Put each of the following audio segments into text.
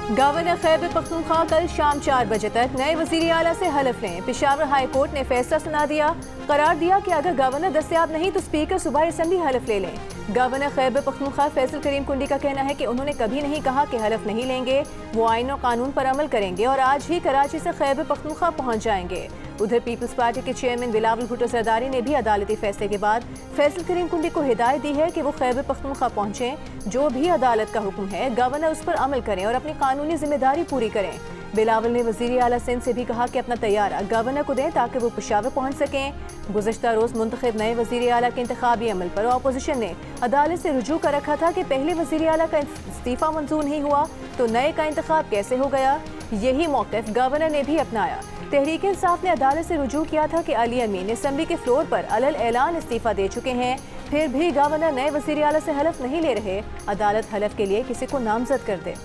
Governor Khyber Pakhtunkhwa कल शाम 4 बजे तक नए वजीर आला से हलफ लें। पेशावर हाई कोर्ट ने फैसला सुना दिया। करार दिया कि अगर गवर्नर दस्तयाब नहीं तो स्पीकर सूबाई असम्बली हलफ ले लें। गवर्नर खैबर पख्तूनख्वा फैसल करीम कुंडी का कहना है कि उन्होंने कभी नहीं कहा कि हलफ नहीं लेंगे, वो आइन और कानून पर अमल करेंगे और आज ही कराची से खैबर पख्तूनख्वा पहुँच जाएंगे। उधर पीपल्स पार्टी के चेयरमैन बिलावल भुट्टो जरदारी ने भी अदालती फैसले के बाद फैसल करीम कुंडी को हिदायत दी है कि वो खैबर पख्तूनख्वा पहुँचें, जो भी अदालत का हुक्म है गवर्नर उस पर अमल करें और अपनी कानूनी जिम्मेदारी पूरी करें। बिलावल ने वजीर आला सिंध से भी कहा कि अपना तैयारा गवर्नर को दें ताकि वो पेशावर पहुँच सकें। गुज़श्ता रोज़ मुंतखब नए वजीर आला के इंतखाबी अमल पर अपोजिशन ने अदालत से रुजू कर रखा था कि पहले वजीर आला का इस्तीफ़ा मंजूर नहीं हुआ तो नए का इंतखाब कैसे हो गया। यही मौक़िफ़ गवर्नर ने भी अपनाया। तहरीक इंसाफ ने अदालत से रुजू किया था कि अली अमीन असम्बली के फ्लोर पर अलल ऐलान इस्तीफ़ा दे चुके हैं, फिर भी गवर्नर नए वज़ीर आला से हलफ नहीं ले रहे। अदालत हलफ के लिए किसी को नामजद कर दे।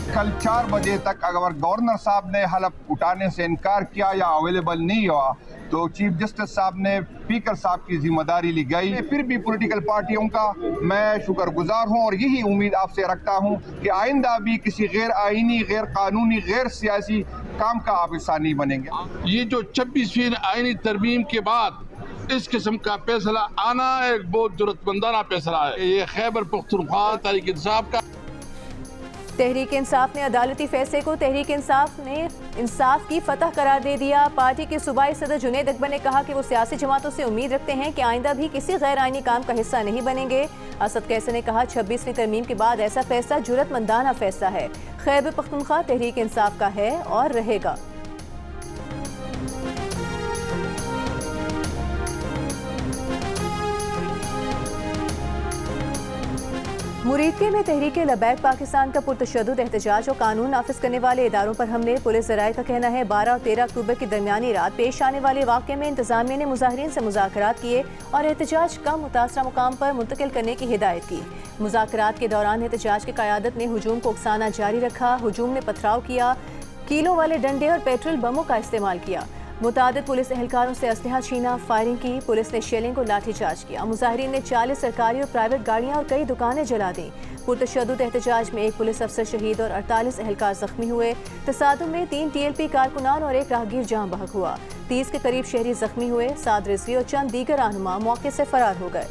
कल 4 बजे तक अगर गवर्नर साहब ने हलफ उठाने से इनकार किया या अवेलेबल नहीं हुआ तो चीफ जस्टिस साहब ने स्पीकर साहब की जिम्मेदारी ली गई। फिर भी पॉलिटिकल पार्टियों का मैं शुक्रगुजार हूं और यही उम्मीद आपसे रखता हूं कि आइंदा भी किसी गैर आइनी, गैर कानूनी, गैर सियासी काम का आप हिस्सा नहीं बनेंगे। ये जो 26वीं आइनी तरमीम के बाद इस किस्म का फैसला आना एक बहुत जरूरतमंदाना फैसला है। ये खैबर पख्तूनख्वा तहरीक इंसाफ का तहरीक इंसाफ ने अदालती फैसले को तहरीक इंसाफ ने इंसाफ की फतह करार दे दिया। पार्टी के सूबाई सदर जुनैद अकबर ने कहा कि वो सियासी जमातों से उम्मीद रखते हैं कि आइंदा भी किसी गैर आइनी काम का हिस्सा नहीं बनेंगे। असद कैसर ने कहा 26वीं तरमीम के बाद ऐसा फैसला जुर्रतमंदाना फैसला है। खैबर पख्तूनख्वा तहरीक इंसाफ का है और रहेगा। मुरीदके में तहरीक लबैक पाकिस्तान का पुरतशद्दुद एहतजाज और कानून नाफिज करने वाले इदारों पर हमले। पुलिस ज़राए का कहना है 12 और 13 अक्टूबर की दरमियानी रात पेश आने वाले वाक़े में इंतजामिया ने मुजाहिरीन से मुज़ाकरात किए और एहतजाज कम मुतासरा मुकाम पर मुंतकिल करने की हिदायत की। मुज़ाकरात के दौरान एहतजाज की क़यादत ने हुजूम को उकसाना जारी रखा। हुजूम ने पथराव किया, कीलों वाले डंडे और पेट्रोल बमों का इस्तेमाल किया। मुतादिद पुलिस एहलकारों से असलहा छीना, फायरिंग की। पुलिस ने शेलिंग को लाठीचार्ज किया। मुजाहिरीन ने 40 सरकारी और प्राइवेट गाड़ियां और कई दुकानें जला दी। पुरतशद्दुद एहतजाज में एक पुलिस अफसर शहीद और 48 एहलकार जख्मी हुए। तसादुम में 3 TLP कारकुनान और एक राहगीर जाँ बहक हुआ। 30 के करीब शहरी जख्मी हुए। साद रिजवी और चंद दीगर रहनुमा मौके से फरार हो गए।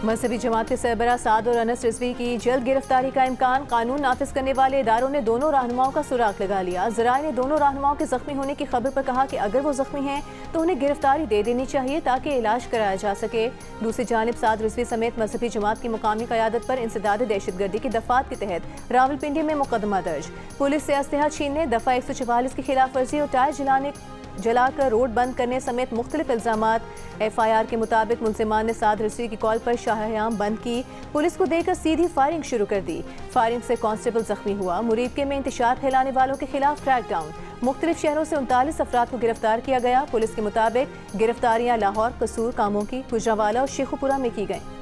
मजहबी जमात के सरबराह साद और अनस रिजवी की जल्द गिरफ्तारी का इम्कान। कानून नाफिज करने वाले इदारों ने दोनों रहनुमाओं का सुराग लगा लिया। ज़राए ने दोनों रहनुमाओं के जख्मी होने की खबर पर कहा कि अगर वो जख्मी हैं तो उन्हें गिरफ्तारी दे देनी चाहिए ताकि इलाज कराया जा सके। दूसरी जानिब साद रिजवी समेत मजहबी जमात की मुकामी क़यादत पर इंसदाद दहशतगर्दी की दफात के तहत रावलपिंडी में मुकदमा दर्ज। पुलिस से असलहा छीनने, दफ़ा 144 की खिलाफ वर्जी और टायर जलाकर रोड बंद करने समेत मुख्तलिफ इल्ज़ामात। FIR के मुताबिक मुलजिमान ने साद रिजवी की कॉल पर शाहयाम बंद की। पुलिस को देकर सीधी फायरिंग शुरू कर दी। फायरिंग से कांस्टेबल जख्मी हुआ। मुरीदके में इंतशार फैलाने वालों के खिलाफ क्रैकडाउन। मुख्तलिफ शहरों से 39 अफराद को गिरफ्तार किया गया। पुलिस के मुताबिक गिरफ्तारियां लाहौर, कसूर, कामोकी, गुजरावाला और शेखुपुरा में की गईं।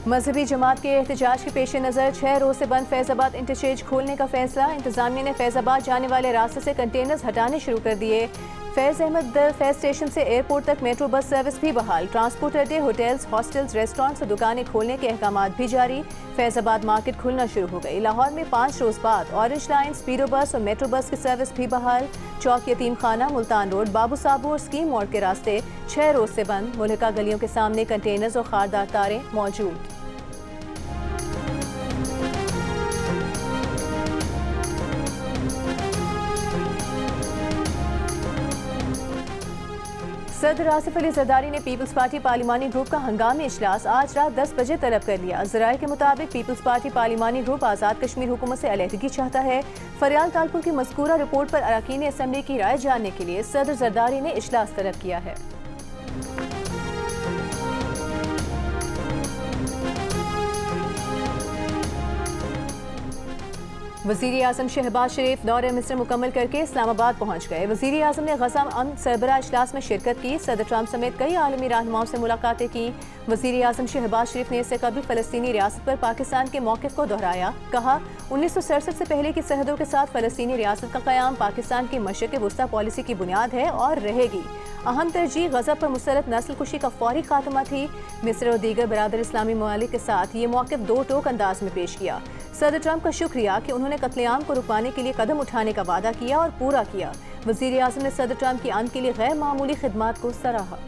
मजहबी जमात के एहतजाज के पेश नज़र 6 रोज से बंद फैज़ाबाद इंटरचेंज खोलने का फैसला। इंतजामिया ने फैज़ाबाद जाने वाले रास्ते से कंटेनर्स हटाने शुरू कर दिए। फैज़ अहमद फैज़ स्टेशन से एयरपोर्ट तक मेट्रो बस सर्विस भी बहाल। ट्रांसपोर्ट अड्डे, होटल्स, हॉस्टल्स, रेस्टोरेंट्स और दुकानें खोलने के अहकामात भी जारी। फैज़ाबाद मार्केट खुलना शुरू हो गई। लाहौर में 5 रोज बाद ऑरेंज लाइन, स्पीडो बस और मेट्रो बस की सर्विस भी बहाल। चौक यतीम खाना, मुल्तान रोड, बाबू साबू और स्कीम मोड़ के रास्ते 6 रोज से बंद। मुल्का गलियों के सामने कंटेनर्स और खारदार तारें मौजूद। सदर आसिफ अली जरदारी ने पीपल्स पार्टी पार्लिमानी ग्रुप का हंगामी इजलास आज रात 10 बजे तलब कर लिया। ज़राए के मुताबिक peoples party पार्लिमानी group Azad Kashmir हुकूमत से अलहदगी चाहता है। फरियाल तालपुर की मज़कूरा रिपोर्ट पर अरकान असम्बली की राय जानने के लिए सदर जरदारी ने इजलास तलब किया है। वज़ीर आज़म शहबाज शरीफ दौरे मिस्र मुकम्मल करके इस्लामाबाद पहुँच गए। वज़ीर आज़म ने गज़ा अमन सरबराह इजलास में शिरकत की। सदर ट्रंप समेत कई आलमी रहनुमाओं से मुलाकातें की। वज़ीर आज़म शहबाज शरीफ ने इससे कबल फ़लस्तीनी रियासत पर पाकिस्तान के मौक़िफ़ को दोहराया। कहा 1967 से पहले की सरहदों के साथ फ़लस्तीनी रियासत का क़याम पाकिस्तान की मशरिक़ वस्ता पॉलिसी की बुनियाद है और रहेगी। अहम तरजीह गज़ा पर मुसलत नस्ल कुशी का फौरी खात्मा थी। मिस्र और दीगर बरादर इस्लामी ममालिक के साथ ये मौक़िफ़ दो टोक अंदाज में पेश किया। सदर ट्रंप का शुक्रिया कि उन्होंने कत्लेआम को रुकवाने के लिए कदम उठाने का वादा किया और पूरा किया। वज़ीर आज़म ने सदर ट्रंप की अन के लिए गैर मामूली खिदमात को सराहा।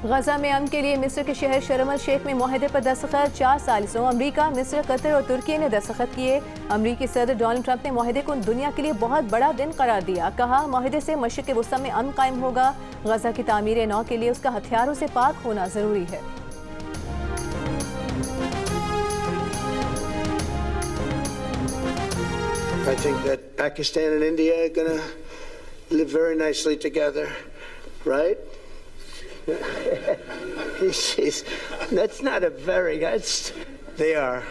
गजा में अमन के लिए मिस्र के शहर शर्म अल शेख में मुआहदे पर दस्तखत। 4 सालिसों अमरीका, मिस्र, कतर और तुर्की ने दस्तखत किए। अमरीकी सदर डोनाल्ड ट्रंप ने मुआहदे को दुनिया के लिए बहुत बड़ा दिन करार दिया। कहा मुआहदे से मशरिक़ वस्ता में अमन कायम होगा। गजा की तामीर नौ के लिए उसका हथियारों से पाक होना जरूरी है। I think that Pakistan and India are going to live very nicely together, right? That's not a very. They are,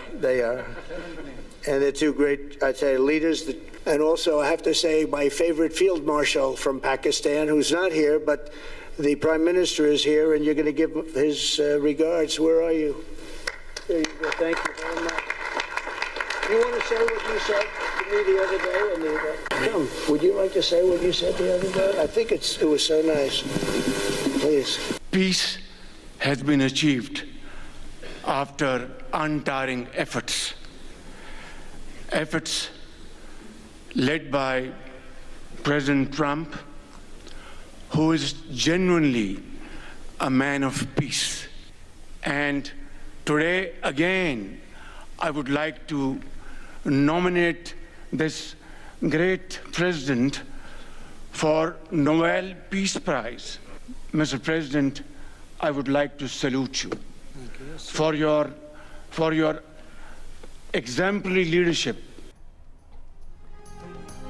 and they're two great, I'd say, leaders. And also, I have to say, my favorite field marshal from Pakistan, who's not here, but the Prime Minister is here, and you're going to give his regards. Where are you? There you go. Thank you very much. You want to say what you said to me the other day? Come, would you like to say what you said the other day? I think it was so nice. Please. Peace has been achieved after untiring efforts. Efforts led by President Trump, who is genuinely a man of peace. And today, again, I would like to nominate this great president for Nobel Peace Prize. Mr. President, I would like to salute you for your exemplary leadership.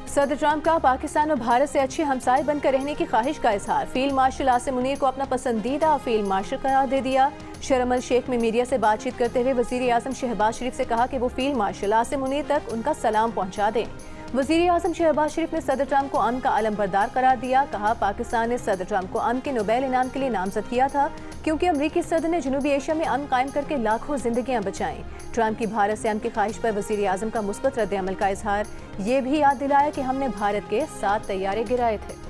सदर Trump का पाकिस्तान और भारत से अच्छे हमसाए बनकर रहने की ख्वाहिश का इजहार। फील्ड मार्शल आसिम मुनीर को अपना पसंदीदा फील्ड मार्शल करार दे दिया। शर्म अल शेख में मीडिया से बातचीत करते हुए वज़ीर आज़म शहबाज शरीफ से कहा कि वो फील्ड मार्शल आसिम मुनीर तक उनका सलाम पहुंचा दें। वज़ीर आज़म शहबाज शरीफ ने सदर ट्रंप को अमन का अलमबरदार करार दिया। कहा पाकिस्तान ने सदर ट्रंप को अमन के नोबेल इनाम के लिए नामजद किया था, क्योंकि अमरीकी सदर ने जनूबी एशिया में अमन कायम करके लाखों जिंदगियां बचाईं। ट्रंप की भारत से अमन की ख्वाहिश पर वज़ीर आज़म का मुस्बत रद्द-ए-अमल का इजहार। ये भी याद दिलाया कि हमने भारत के 7 तैयारे गिराए थे।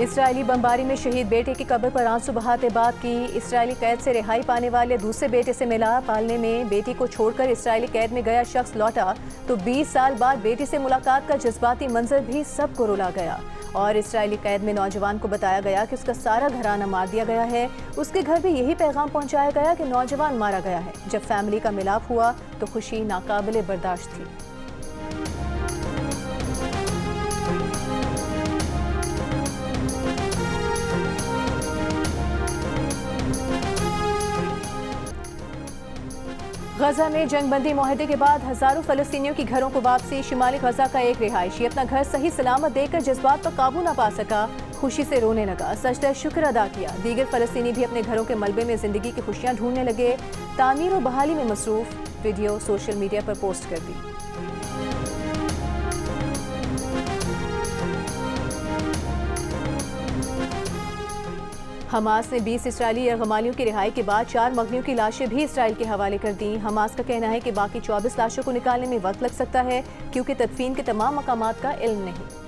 इसराइली बमबारी में शहीद बेटे की कब्र पर आंसू बहाते बात की। इसराइली कैद से रिहाई पाने वाले दूसरे बेटे से मिला। पालने में बेटी को छोड़कर इसराइली कैद में गया शख्स लौटा तो 20 साल बाद बेटी से मुलाकात का जज्बाती मंजर भी सबको रुला गया। और इसराइली कैद में नौजवान को बताया गया कि उसका सारा घराना मार दिया गया है। उसके घर भी यही पैगाम पहुंचाया गया कि नौजवान मारा गया है। जब फैमिली का मिलाप हुआ तो खुशी नाकाबिले बर्दाश्त थी। गजा में जंगबंदी मुआहदे के बाद हजारों फलस्तीनियों की घरों को वापसी। शिमाली गजा का एक रिहायशी अपना घर सही सलामत देखकर जज्बात पर काबू न पा सका, खुशी से रोने लगा, सजदा शुक्र अदा किया। दीगर फलस्तीनी भी अपने घरों के मलबे में जिंदगी की खुशियां ढूंढने लगे, तामीर और बहाली में मसरूफ। वीडियो सोशल मीडिया पर पोस्ट कर दी। हमास ने 20 इसराइली यरगमालियों की रिहाई के बाद 4 मगनियों की लाशें भी इसराइल के हवाले कर दी। हमास का कहना है कि बाकी 24 लाशों को निकालने में वक्त लग सकता है, क्योंकि तदफीन के तमाम मकामात का इल्म नहीं।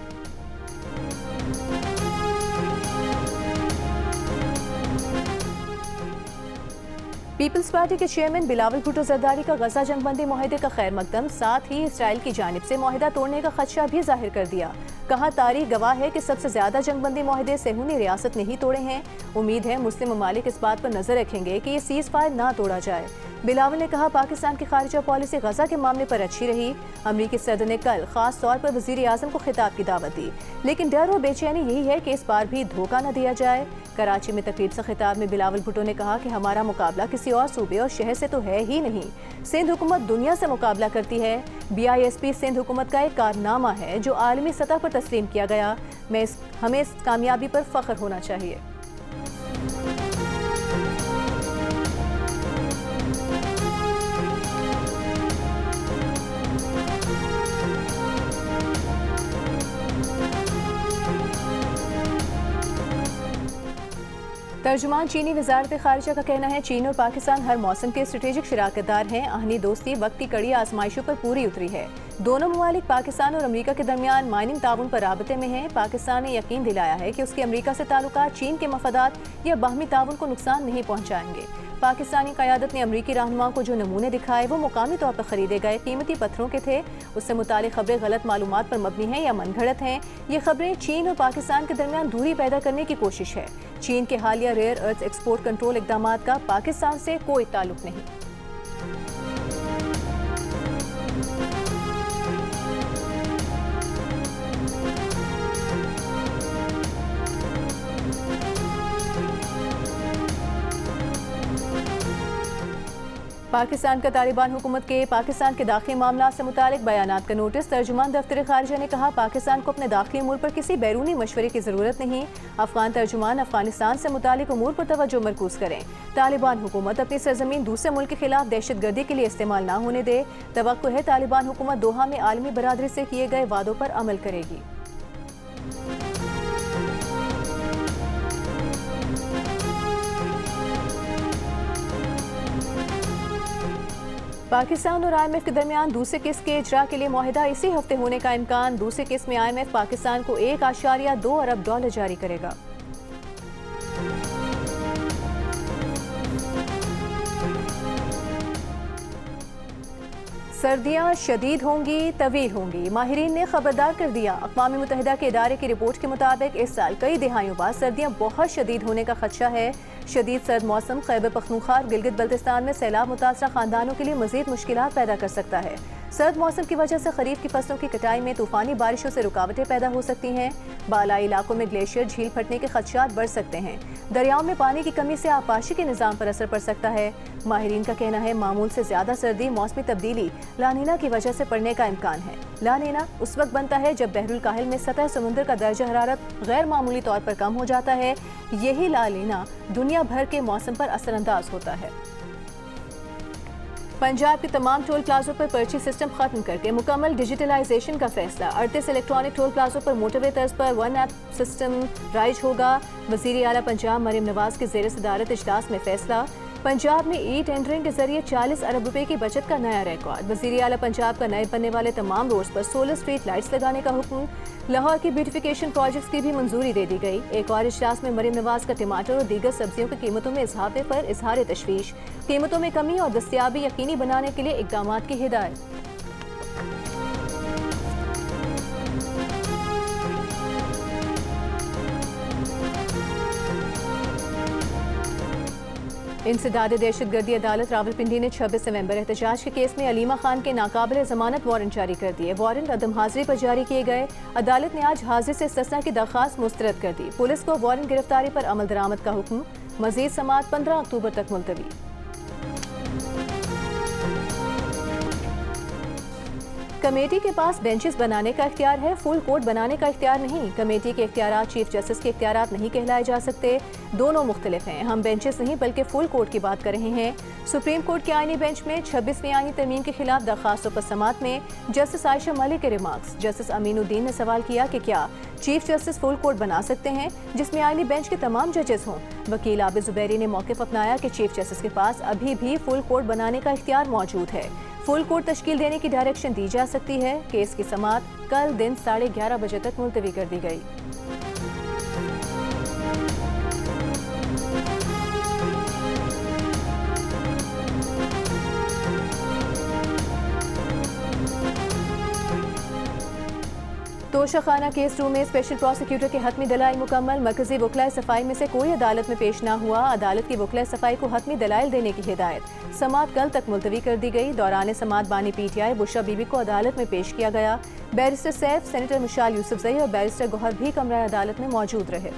पीपल्स पार्टी के चेयरमैन बिलावल भुट्टो जरदारी का गजा जंगबंदी मुआहदे का खैर मकदम, साथ ही इसराइल की जानिब से मुआहदा तोड़ने का खदशा भी जाहिर कर दिया। कहा तारीख गवाह है कि सबसे ज्यादा जंगबंदी मुआहदे सेहूनी रियासत ने ही तोड़े हैं। उम्मीद है मुस्लिम ममालिक इस बात पर नजर रखेंगे कि ये सीज फायर ना तोड़ा जाए। बिलावल ने कहा पाकिस्तान की खारिजा पॉलिसी गजा के मामले पर अच्छी रही। अमरीकी सदर ने कल खास तौर पर वजीर आजम को खिताब की दावत दी, लेकिन डर और बेचैनी यही है कि इस बार भी धोखा न दिया जाए। कराची में तकरीब से खिताब में बिलावल भुट्टो ने कहा कि हमारा मुकाबला किसी और सूबे और शहर से तो है ही नहीं, सिंध हुकूमत दुनिया से मुकाबला करती है। BISP सिंध हुकूमत का एक कारनामा है जो आलमी सतह पर तस्लीम किया गया। हमें इस कामयाबी पर फख्र होना चाहिए। तर्जुमान चीनी वजारत खारिजा का कहना है चीन और पाकिस्तान हर मौसम के स्ट्रेटेजिक शराकतदार हैं। आहनी दोस्ती वक्त की कड़ी आजमाइशों पर पूरी उतरी है। दोनों ममालिक पाकिस्तान और अमरीका के दरमियान माइनिंग ताउन पर राबते में हैं। पाकिस्तान ने यकीन दिलाया है कि उसके अमरीका से ताल्लुकात चीन के मफादात या बाहमी ताउन को नुकसान नहीं पहुँचाएंगे। पाकिस्तानी क़यादत ने अमरीकी रहनुमा को जो नमूने दिखाए वो मुकामी तौर पर खरीदे गए कीमती पत्थरों के थे। उससे मुतालिक खबरें गलत मालूमात पर मबनी हैं या मनगढ़ंत हैं। ये खबरें चीन और पाकिस्तान के दरमियान दूरी पैदा करने की कोशिश है। चीन के हालिया रेयर अर्थ एक्सपोर्ट कंट्रोल इकदामात का पाकिस्तान से कोई ताल्लुक नहीं। पाकिस्तान का तालिबान हुकूमत के पाकिस्तान के दाखिली मामला से मुतालिक बयानात का नोटिस। तर्जुमान दफ्तर खारिजा ने कहा पाकिस्तान को अपने दाखिली अमूर पर किसी बैरूनी मशवरे की ज़रूरत नहीं। अफगान तर्जुमान अफगानिस्तान से मुतालिक अमूर पर तवज्जो मरकूज करें। तालिबान हुकूमत अपनी सरजमीन दूसरे मुल्क के खिलाफ दहशत गर्दी के लिए इस्तेमाल न होने दे। तवक्को है तालिबान हुकूमत दोहा में आलमी बरादरी से किए गए वादों पर अमल करेगी। पाकिस्तान और IMF के दरमियान दूसरे किस्त के इजरा के लिए मुआहिदा इसी हफ्ते होने का इम्कान। दूसरे किस्त में IMF पाकिस्तान को $1.2 अरब जारी करेगा। सर्दियां शदीद होंगी, तवील होंगी, माहिरीन ने खबरदार कर दिया। अक़वाम मुत्तहिदा के इदारे की रिपोर्ट के मुताबिक इस साल कई दिहाइयों बाद सर्दियां बहुत शदीद होने का खदशा है। शदीद सर्द मौसम खैबर पख्तूनख्वा और गिलगित बल्तिस्तान में सैलाब मुतासरा खानदानों के लिए मजीद मुश्किलात पैदा कर सकता है। सर्द मौसम की वजह से खरीफ की फसलों की कटाई में तूफानी बारिशों से रुकावटें पैदा हो सकती हैं। बालाई इलाकों में ग्लेशियर झील फटने के खदशात बढ़ सकते हैं। दरियाओं में पानी की कमी से आबपाशी के निज़ाम पर असर पड़ सकता है। माहिरीन का कहना है मामूल से ज्यादा सर्दी मौसमी तब्दीली लानीना की वजह से पड़ने का इम्कान है। लानीना उस वक्त बनता है जब बहरुल काहिल में सतह समुद्र का दर्जा हरारत गैर मामूली तौर पर कम हो जाता है। यही लानीना दुनिया भर के मौसम पर असरअंदाज होता है। पंजाब के तमाम टोल प्लाजों पर पर्ची सिस्टम खत्म करके मुकम्मल डिजिटलाइजेशन का फैसला। 38 इलेक्ट्रॉनिक टोल प्लाजों पर मोटरवे तर्ज पर वन ऐप सिस्टम राइज होगा। वज़ीर आला पंजाब मरीम नवाज के ज़ेर सदारत इजलास में फैसला। पंजाब में ई टेंडरिंग के जरिए 40 अरब रुपए की बचत का नया रिकॉर्ड। वज़ीर आला पंजाब का नए बनने वाले तमाम रोड्स पर सोलर स्ट्रीट लाइट्स लगाने का हुक्म। लाहौर की ब्यूटिफिकेशन प्रोजेक्ट्स की भी मंजूरी दे दी गई। एक और इजलास में मरीम नवाज का टमाटर और दीगर सब्जियों की कीमतों में इजाफे पर इजहार तशवीश। कीमतों में कमी और दस्तयाबी यकीनी बनाने के लिए इक़दाम की हिदायत। इंसदाद दहशतगर्दी अदालत रावलपिंडी ने 26 नवंबर एहतजाज के केस में अलीमा खान के नाकाबिल जमानत वारंट जारी कर दिए। वारंट अदम हाजिरी पर जारी किए गए। अदालत ने आज हाजिर से इस्तिस्ना की दरख्वास्त मुस्तरद कर दी। पुलिस को वारंट गिरफ्तारी पर अमल दरामद का हुक्म। मजीद समाअत 15 अक्टूबर तक मुलतवी। कमेटी के पास बेंचेस बनाने का इख्तियार है, फुल कोर्ट बनाने का इख्तियार नहीं। कमेटी के इख्तियारात चीफ जस्टिस के इख्तियारात नहीं कहलाए जा सकते। दोनों मुख्तलिफ हैं। हम बेंचेस नहीं बल्कि फुल कोर्ट की बात कर रहे हैं। सुप्रीम कोर्ट के आईनी बेंच में 26वीं आईनी तरमीम के खिलाफ दरखास्तों पर समाअत में जस्टिस आयशा मलिक के रिमार्क्स। जस्टिस अमीनुद्दीन ने सवाल किया कि क्या चीफ जस्टिस फुल कोर्ट बना सकते हैं जिसमें आईनी बेंच के तमाम जजेस हों। वकील आबिद जुबैरी ने मौक़िफ़ अपनाया कि चीफ जस्टिस के पास अभी भी फुल कोर्ट बनाने का इख्तियार मौजूद है। फुल कोर्ट तश्कील देने की डायरेक्शन दी जा सकती है। केस की समाअत कल दिन 11:30 बजे तक मुलतवी कर दी गई। तोशा खाना केस 2 में स्पेशल प्रोसिक्यूटर के हतमी दलाइल मुकम्मल। मरकजी वकला सफाई में से कोई अदालत में पेश न हुआ। अदालत की वकला सफाई को हतमी दलाइल देने की हिदायत। समाअत कल तक मुलतवी कर दी गई। दौरान समाअत बानी PTI बुशरा बीबी को अदालत में पेश किया गया। बैरिस्टर सैफ, सेनेटर मुशाल यूसुफजई और बैरिस्टर गौहर भी कमरा अदालत में मौजूद रहे।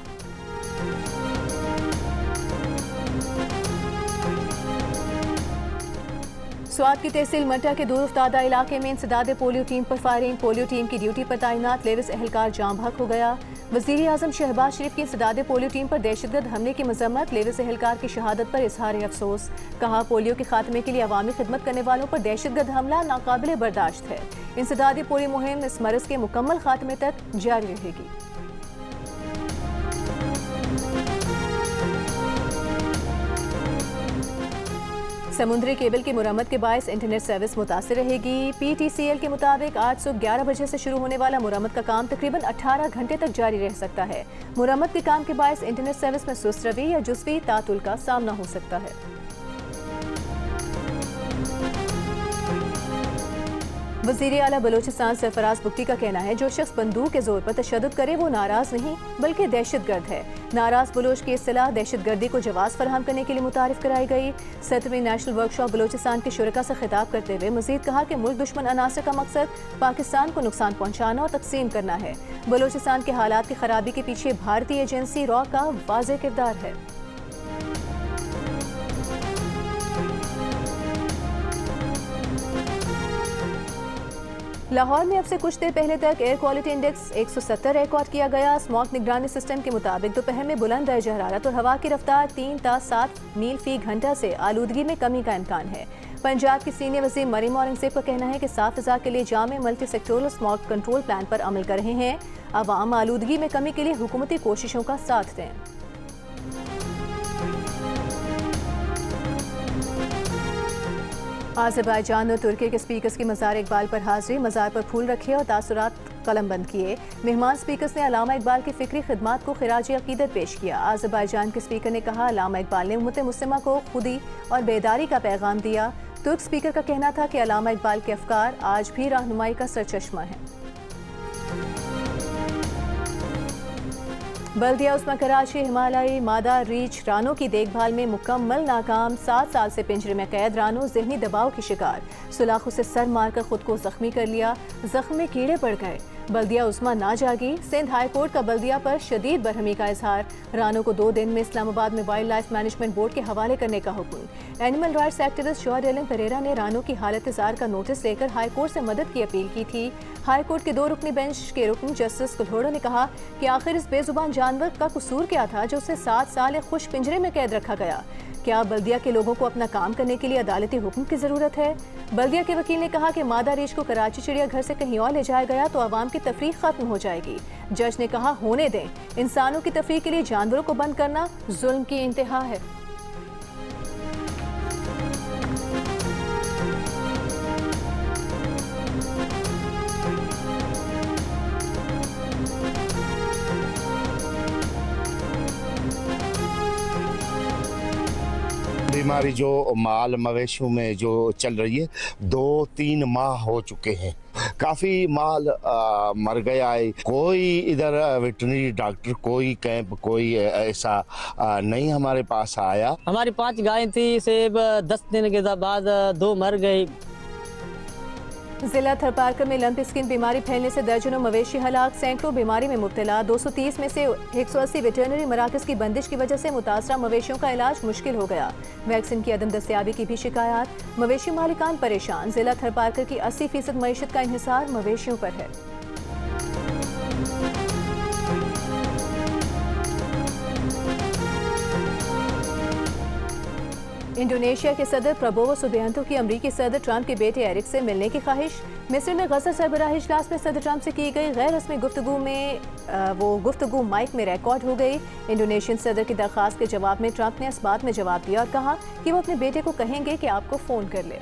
स्वात की तहसील मट्टा के दूर उफ्तादा इलाके में इंसदाद पोलियो टीम पर फायरिंग। पोलियो टीम की ड्यूटी पर तैनात लेविस एहलकार जाम बहक हो गया। वज़ीर आज़म शहबाज शरीफ की इंसदाद पोलियो टीम पर दहशतगर्द हमले की मजम्मत। लेविस एहलकार की शहादत पर इजहार अफसोस। कहा, पोलियो के खात्मे के लिए अवामी खिदमत करने वालों पर दहशतगर्द हमला नाकाबिले बर्दाश्त है। इंसदाद पोलियो मुहिम इस मरज के मुकम्मल खात्मे तक जारी रहेगी। समुद्री केबल की मुरम्मत के बायस इंटरनेट सर्विस मुतासिर रहेगी। PTCL के मुताबिक 811 बजे से शुरू होने वाला मुरम्मत का काम तकरीबन 18 घंटे तक जारी रह सकता है। मुरम्मत के काम के बायस इंटरनेट सर्विस में सुस्त रवि या जुज़वी तातुल का सामना हो सकता है। वज़ीर आला बलोचिस्तान सरफराज बुगटी का कहना है, जो शख्स बंदूक के जोर पर तशद्दुद करे वो नाराज नहीं बल्कि दहशतगर्द है। नाराज बलोच की इस्तिलाह दहशतगर्दी को जवाब फराहम करने के लिए मुतारिफ कराई गई। 7वीं नेशनल वर्कशॉप बलोचिस्तान के शुरका से खिताब करते हुए मजीद कहा कि मुल्क दुश्मन अनासर का मकसद पाकिस्तान को नुकसान पहुँचाना और तकसीम करना है। बलोचिस्तान के हालात की खराबी के पीछे भारतीय एजेंसी रॉ का वाज़ेह किरदार है। लाहौर में अब से कुछ देर पहले तक एयर क्वालिटी इंडेक्स 170 रिकॉर्ड किया गया। स्मॉग निगरानी सिस्टम के मुताबिक दोपहर में बुलंद दर्जा हरारत और हवा की रफ्तार 3 ta 7 मील फी घंटा से आलूदगी में कमी का इम्कान है। पंजाब की सीनियर वज़ीर मरीम औरंगज़ेब का कहना है कि साफ फ़िज़ा के लिए जामे multi sectoral smog control plan पर अमल कर रहे हैं। अवाम आलूदगी में कमी के लिए हुकूमती कोशिशों का साथ दें। आज़रबाईजान और तुर्की के स्पीकर्स की मज़ार इकबाल पर हाजिरी। मज़ार पर फूल रखे और तासुरात कलम बंद किए। मेहमान स्पीकर्स ने अल्लामा इकबाल की फ़िक्री खिदमात को खिराज अक़ीदत पेश किया। आज़रबाईजान के स्पीकर ने कहा, अल्लामा इकबाल ने उम्मत मुस्लिमा को खुदी और बेदारी का पैगाम दिया। तुर्क स्पीकर का कहना था कि अल्लामा इकबाल के अफ़कार आज भी रहनुमाई का सरचश्मा है। बल्दिया उस्मा कराची हिमालयी मादा रीछ रानों की देखभाल में मुकम्मल नाकाम। 7 साल से पिंजरे में कैद रानों जहनी दबाव की शिकार। सुलाखों से सर मारकर खुद को जख्मी कर लिया। जख्म में कीड़े पड़ गए। बल्दिया उस्मा ना जागी। सिंध हाई कोर्ट का बल्दिया पर शदीद बरहमी का इजहार। रानों को 2 दिन में इस्लामाबाद में वाइल्ड लाइफ मैनेजमेंट बोर्ड के हवाले करने का हुक्म। एनिमल राइट्स एक्टिविस्ट शॉर्ड एलन परेरा ने रानों की हालत जार का नोटिस लेकर हाई कोर्ट से मदद की अपील की थी। हाई कोर्ट के 2 रुकनी बेंच के रुकन जस्टिस कुल्होड़ा ने कहा कि आखिर इस बेजुबान जानवर का कसूर क्या था जो उसे 7 साल एक खुश पिंजरे में कैद रखा गया। क्या बल्दिया के लोगों को अपना काम करने के लिए अदालती हुक्म की जरूरत है? बल्दिया के वकील ने कहा कि मादा रीछ को कराची चिड़ियाघर से कहीं और ले जाया गया तो आवाम की तफरीक खत्म हो जाएगी। जज ने कहा, होने दें। इंसानों की तफरीक के लिए जानवरों को बंद करना जुल्म की इंतहा है। बीमारी जो माल मवेशियों में जो चल रही है 2-3 माह हो चुके हैं। काफ़ी माल मर गया है। कोई इधर वेटरनरी डॉक्टर, कोई कैंप, कोई ऐसा नहीं हमारे पास आया। हमारी 5 गायें थी, सिर्फ 10 दिन के बाद 2 मर गई। जिला थरपारकर में लंप स्किन बीमारी फैलने से दर्जनों मवेशी हलाक। सैकड़ों बीमारी में मुब्तला। 230 में से 180 वेटरनरी मराकज की बंदिश की वजह से मुतासरा मवेशियों का इलाज मुश्किल हो गया। वैक्सीन की अदम दस्तियाबी की भी शिकायत। मवेशी मालिकान परेशान। जिला थरपारकर की 80% मईशत का इन्हिसार मवेशियों पर है। इंडोनेशिया के सदर प्रबोवो सुबियांतो की अमरीकी सदर ट्रंप के बेटे एरिक से मिलने की ख्वाहिश। मिस्र में गज़र सरबराह इजलास में सदर ट्रंप से की गई गैर रस्मी गुफ्तगू माइक में रिकॉर्ड हो गई। इंडोनेशियन सदर की दरख्वास्त के जवाब में ट्रंप ने इस बात में जवाब दिया और कहा कि वो अपने बेटे को कहेंगे कि आपको फ़ोन कर ले।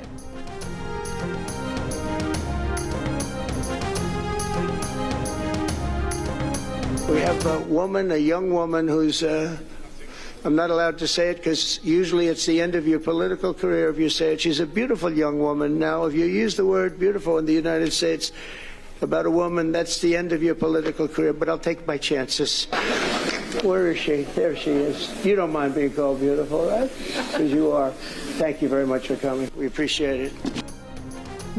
We have a woman, a young woman who's I'm not allowed to say it because usually it's the end of your political career if you say it. She's a beautiful young woman. Now, if you use the word beautiful in the United States, about a woman, that's the end of your political career, but I'll take my chances. Where is she? There she is. You don't mind being called beautiful, right? Because you are. Thank you very much for coming. We appreciate it.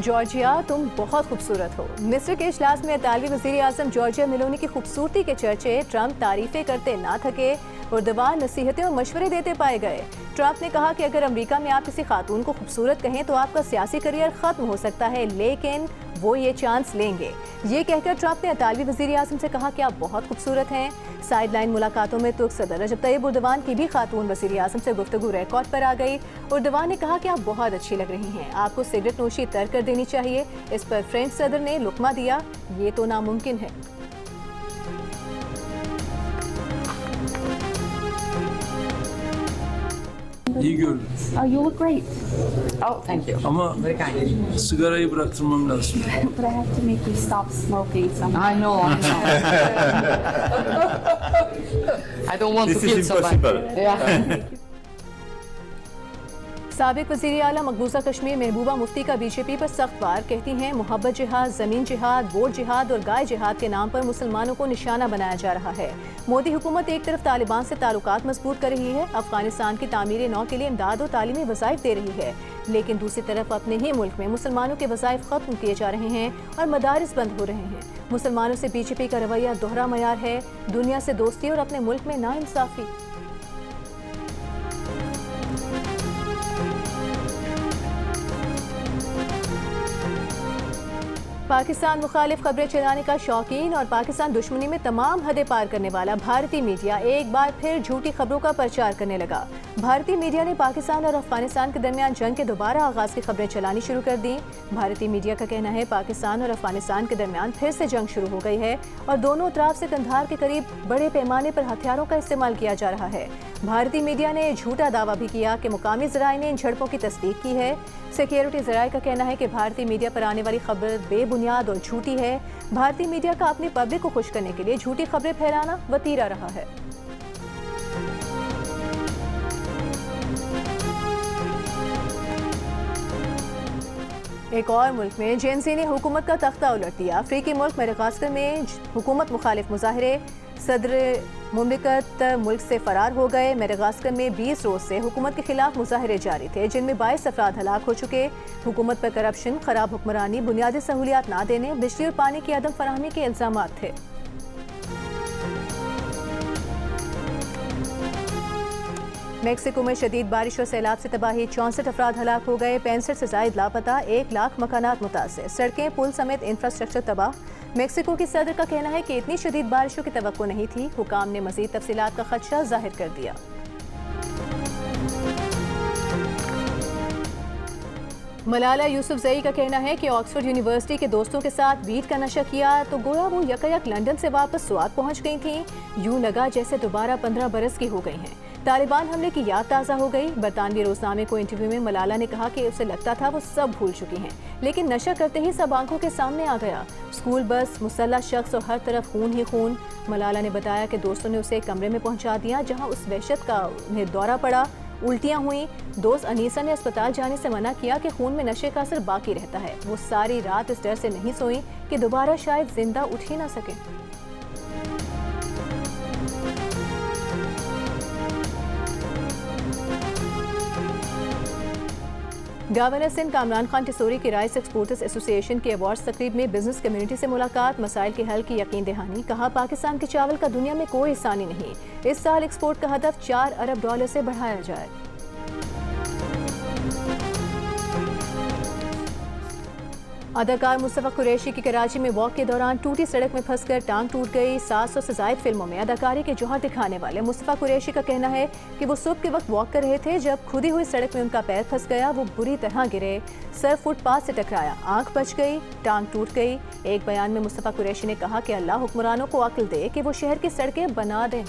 Georgia, तुम बहुत खूबसूरत हो। मिस्र के इजलास में इतालवी वज़ीर आज़म जॉर्जिया मेलोनी की खूबसूरती के चर्चे ट्रंप तारीफें करते ना थके। उर्दवान नसीहतें और मशवरे देते पाए गए। ट्रंप ने कहा कि अगर अमेरिका में आप किसी खातून को खूबसूरत कहें तो आपका सियासी करियर खत्म हो सकता है, लेकिन वो ये चांस लेंगे। ये कहकर ट्रंप ने इतालवी वज़ीर आज़म से कहा कि आप बहुत खूबसूरत हैं। साइडलाइन मुलाकातों में तुर्क सदर रजब तैयब उर्दवान की भी खातून वज़ीर आज़म से गुफ्तगू रिकॉर्ड पर आ गई। उर्दवान ने कहा कि आप बहुत अच्छी लग रही हैं, आपको सिगरेट नोशी तर्क कर देनी चाहिए। इस पर फ्रेंच सदर ने लुकमा दिया, ये तो नामुमकिन है। İyi görün. Oh, you look great. Oh, thank you. Ama sigarayı bıraktırmam lazım. But I have to make you stop smoking somehow. I know. I don't want to kill somebody. Yeah. साबिक वज़ीर आला मकबूजा कश्मीर महबूबा मुफ्ती का BJP पर सख्त वार। कहती हैं मोहब्बत जिहाद, ज़मीन जिहाद, वोट जिहाद और गाय जिहाद के नाम पर मुसलमानों को निशाना बनाया जा रहा है। मोदी हुकूमत एक तरफ तालिबान से ताल्लुकात मजबूत कर रही है, अफगानिस्तान की तामीर नौ के लिए इमदाद और तालीमी वज़ाइफ दे रही है, लेकिन दूसरी तरफ अपने ही मुल्क में मुसलमानों के वज़ाइफ ख़त्म किए जा रहे हैं और मदारिस बंद हो रहे हैं। मुसलमानों से बीजेपी का रवैया दोहरा मयार है, दुनिया से दोस्ती और अपने मुल्क में नाइंसाफ़ी। पाकिस्तान मुखालिफ खबरें चलाने का शौकीन और पाकिस्तान दुश्मनी में तमाम हदें पार करने वाला भारतीय मीडिया एक बार फिर झूठी खबरों का प्रचार करने लगा। भारतीय मीडिया ने पाकिस्तान और अफगानिस्तान के दरमियान जंग के दोबारा आगाज की खबरें चलानी शुरू कर दी। भारतीय मीडिया का कहना है पाकिस्तान और अफगानिस्तान के दरमियान फिर से जंग शुरू हो गई है और दोनों तरफ से कंधार के करीब बड़े पैमाने पर हथियारों का इस्तेमाल किया जा रहा है। भारतीय मीडिया ने झूठा दावा भी किया कि मुकामी ज़राए ने इन झड़पों की तस्दीक की है। सिक्योरिटी ज़राए का कहना है कि भारतीय मीडिया पर आने वाली खबर बेबुनियाद और झूठी है। भारतीय मीडिया का अपनी पब्लिक को खुश करने के लिए झूठी खबरें फैलाना वतीरा रहा है। एक और मुल्क में जेएनसी ने हुकूमत का तख्ता उलट दिया। अफ्रीकी मुल्क मेडागास्कर में हुकूमत मुखालिफ मुजाहिरे, सदर मुमलिकत मुल्क से फरार हो गए। मेडागास्कर में 20 रोज से हुकूमत के खिलाफ मुजाहिरे जारी थे, जिनमें 22 अफराद हलाक हो चुके। हुकूमत पर करप्शन, खराब हुक्मरानी, बुनियादी सहूलियात ना देने, बिजली और पानी की अदम फराहमी के इल्जामात थे। मेक्सिको में शदीद बारिश और सैलाब से तबाही, 64 अफराद हलाक हो गए, 65 से जायद लापता, 1 लाख मकानात मुतासिर, सड़कें पुल समेत इंफ्रास्ट्रक्चर तबाह। मेक्सिको की सदर का कहना है कि इतनी शदीद बारिशों की तवक्को नहीं थी। हुकाम ने मजीद तफसीलात का खदशा जाहिर कर दिया। मलाला यूसुफजई का कहना है कि ऑक्सफोर्ड यूनिवर्सिटी के दोस्तों के साथ वीट का नशा किया तो गोया वो यकायक लंदन से वापस स्वात पहुंच गई थी। यूं लगा जैसे दोबारा 15 बरस की हो गई हैं। तालिबान हमले की याद ताज़ा हो गई। बरतानवी रोजनामे को इंटरव्यू में मलाला ने कहा कि उसे लगता था वो सब भूल चुकी हैं, लेकिन नशा करते ही सब आंखों के सामने आ गया। स्कूल बस, मुसल्ला शख्स और हर तरफ खून ही खून। मलाला ने बताया कि दोस्तों ने उसे एक कमरे में पहुंचा दिया जहां उस वहशत का उन्हें दौरा पड़ा, उल्टियां हुई। दोस्त अनीसा ने अस्पताल जाने से मना किया कि खून में नशे का असर बाकी रहता है। वो सारी रात इस डर से नहीं सोई कि दोबारा शायद जिंदा उठ ही ना सके। गवर्नर सिंध कामरान खान टिसोरी की राइस एक्सपोर्टर्स एसोसिएशन की अवार्ड्स तकरीब में बिजनेस कम्युनिटी से मुलाकात, मसाइल के हल की यकीन दहानी। कहा पाकिस्तान के चावल का दुनिया में कोई हिस्सानी नहीं। इस साल एक्सपोर्ट का हदफ $4 अरब से बढ़ाया जाए। अदाकार मुस्तफ़ा कुरैशी की कराची में वॉक के दौरान टूटी सड़क में फंसकर टांग टूट गई। 700 से ज़ायद फिल्मों में अदाकारी के जौहर दिखाने वाले मुस्तफ़ा कुरैशी का कहना है कि वो सुबह के वक्त वॉक कर रहे थे जब खुदी हुई सड़क में उनका पैर फंस गया। वो बुरी तरह गिरे, सर फुटपाथ से टकराया, आंख बच गई, टांग टूट गई। एक बयान में मुस्तफ़ा कुरैशी ने कहा कि अल्लाह हुक्मरानों को अक्ल दे कि वो शहर की सड़कें बना दें।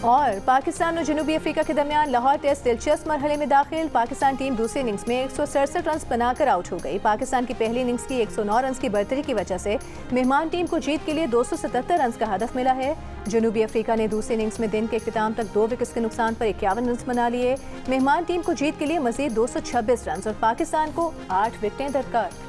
और पाकिस्तान और जनूबी अफ्रीका के दरमियान लाहौर टेस्ट दिलचस्प मरहले में दाखिल। पाकिस्तान टीम दूसरी इनिंग्स में 167 रन बनाकर आउट हो गई। पाकिस्तान की पहली इनिंग्स की 109 रन की बढ़तरी की वजह से मेहमान टीम को जीत के लिए 277 रन का हदफ मिला है। जनूबी अफ्रीका ने दूसरी इनिंग्स में दिन के इख्तिताम तक 2 विकेट्स के नुकसान पर 51 रन बना लिए। मेहमान टीम को जीत के लिए मजीद 226 रन और पाकिस्तान को 8 विकेटें दरकार।